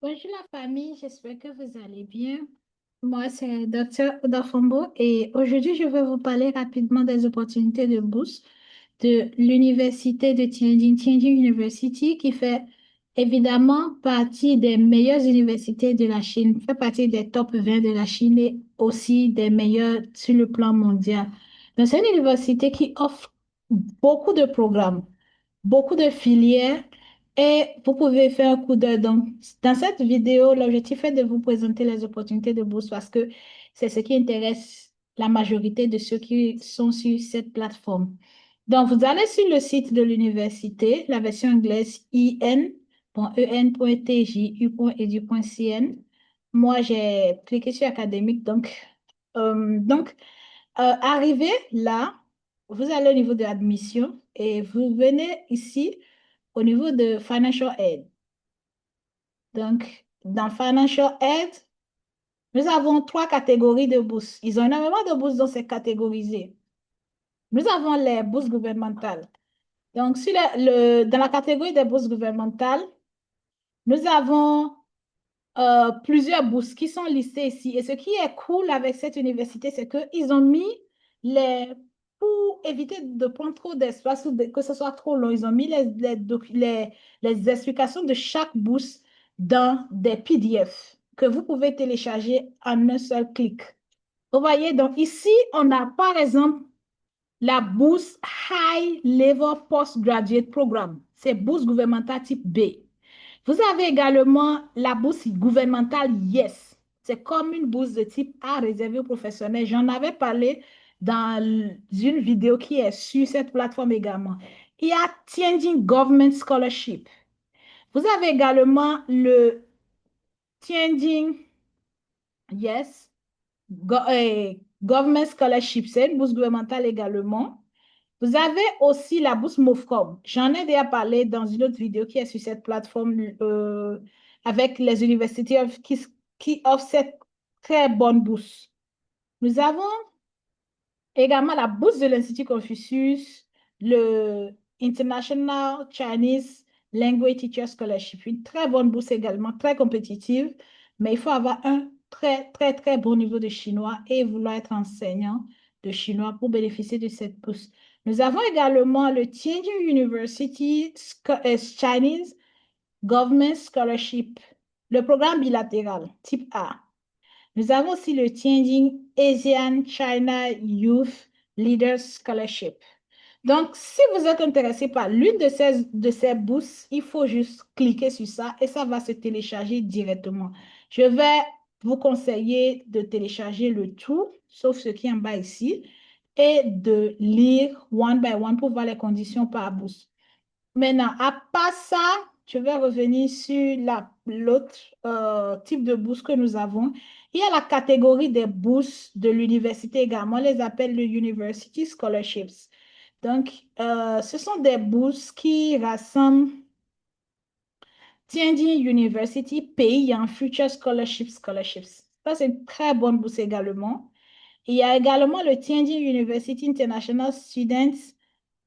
Bonjour la famille, j'espère que vous allez bien. Moi, c'est Dr. Odafombo et aujourd'hui, je vais vous parler rapidement des opportunités de bourse de l'université de Tianjin, Tianjin University, qui fait évidemment partie des meilleures universités de la Chine, fait partie des top 20 de la Chine et aussi des meilleures sur le plan mondial. Donc, c'est une université qui offre beaucoup de programmes, beaucoup de filières et vous pouvez faire un coup d'œil. Donc, dans cette vidéo, l'objectif est de vous présenter les opportunités de bourse parce que c'est ce qui intéresse la majorité de ceux qui sont sur cette plateforme. Donc, vous allez sur le site de l'université, la version anglaise in.en.tju.edu.cn. Moi, j'ai cliqué sur académique. Arrivé là, vous allez au niveau de l'admission et vous venez ici au niveau de Financial Aid. Donc, dans Financial Aid, nous avons trois catégories de bourses. Ils ont énormément de bourses dans ces catégorisées. Nous avons les bourses gouvernementales. Donc, dans la catégorie des bourses gouvernementales, nous avons plusieurs bourses qui sont listées ici. Et ce qui est cool avec cette université, c'est qu'ils ont mis les... Pour éviter de prendre trop d'espace ou que ce soit trop long, ils ont mis les explications de chaque bourse dans des PDF que vous pouvez télécharger en un seul clic. Vous voyez, donc ici, on a par exemple la bourse High Level Postgraduate Program. C'est bourse gouvernementale type B. Vous avez également la bourse gouvernementale Yes. C'est comme une bourse de type A réservée aux professionnels. J'en avais parlé dans une vidéo qui est sur cette plateforme également. Il y a Tianjin Government Scholarship. Vous avez également le Tianjin Yes Government Scholarship. C'est une bourse gouvernementale également. Vous avez aussi la bourse MOFCOM. J'en ai déjà parlé dans une autre vidéo qui est sur cette plateforme avec les universités qui offrent cette très bonne bourse. Nous avons également la bourse de l'Institut Confucius, le International Chinese Language Teacher Scholarship. Une très bonne bourse également, très compétitive, mais il faut avoir un très, très, très bon niveau de chinois et vouloir être enseignant de chinois pour bénéficier de cette bourse. Nous avons également le Tianjin University Chinese Government Scholarship, le programme bilatéral type A. Nous avons aussi le Tianjin Asian China Youth Leaders Scholarship. Donc, si vous êtes intéressé par l'une de ces bourses, il faut juste cliquer sur ça et ça va se télécharger directement. Je vais vous conseiller de télécharger le tout, sauf ce qui est en bas ici, et de lire one by one pour voir les conditions par bourse. Maintenant, à part ça, je vais revenir sur l'autre type de bourse que nous avons. Il y a la catégorie des bourses de l'université également. On les appelle le University Scholarships. Donc, ce sont des bourses qui rassemblent Tianjin University Pays en Future Scholarships. Ça, c'est une très bonne bourse également. Il y a également le Tianjin University International Students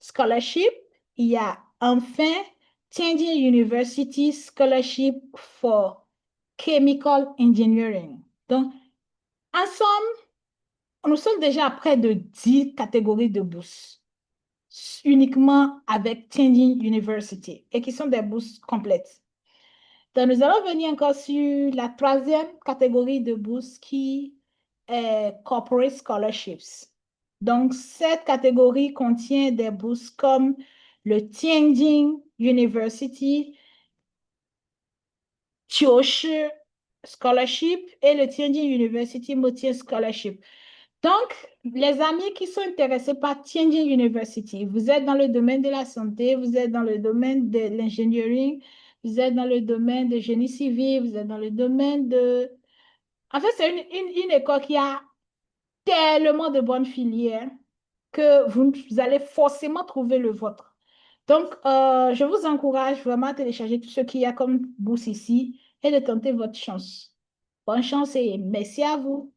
Scholarship. Il y a enfin Tianjin University Scholarship for Chemical Engineering. Donc, ensemble, nous sommes déjà à près de 10 catégories de bourses, uniquement avec Tianjin University, et qui sont des bourses complètes. Donc, nous allons venir encore sur la troisième catégorie de bourses qui est Corporate Scholarships. Donc, cette catégorie contient des bourses comme le Tianjin University Chioshi Scholarship et le Tianjin University Motier Scholarship. Donc, les amis qui sont intéressés par Tianjin University, vous êtes dans le domaine de la santé, vous êtes dans le domaine de l'ingénierie, vous êtes dans le domaine de génie civil, vous êtes dans le domaine de... En fait, c'est une école qui a tellement de bonnes filières que vous allez forcément trouver le vôtre. Donc, je vous encourage vraiment à télécharger tout ce qu'il y a comme bourse ici et de tenter votre chance. Bonne chance et merci à vous.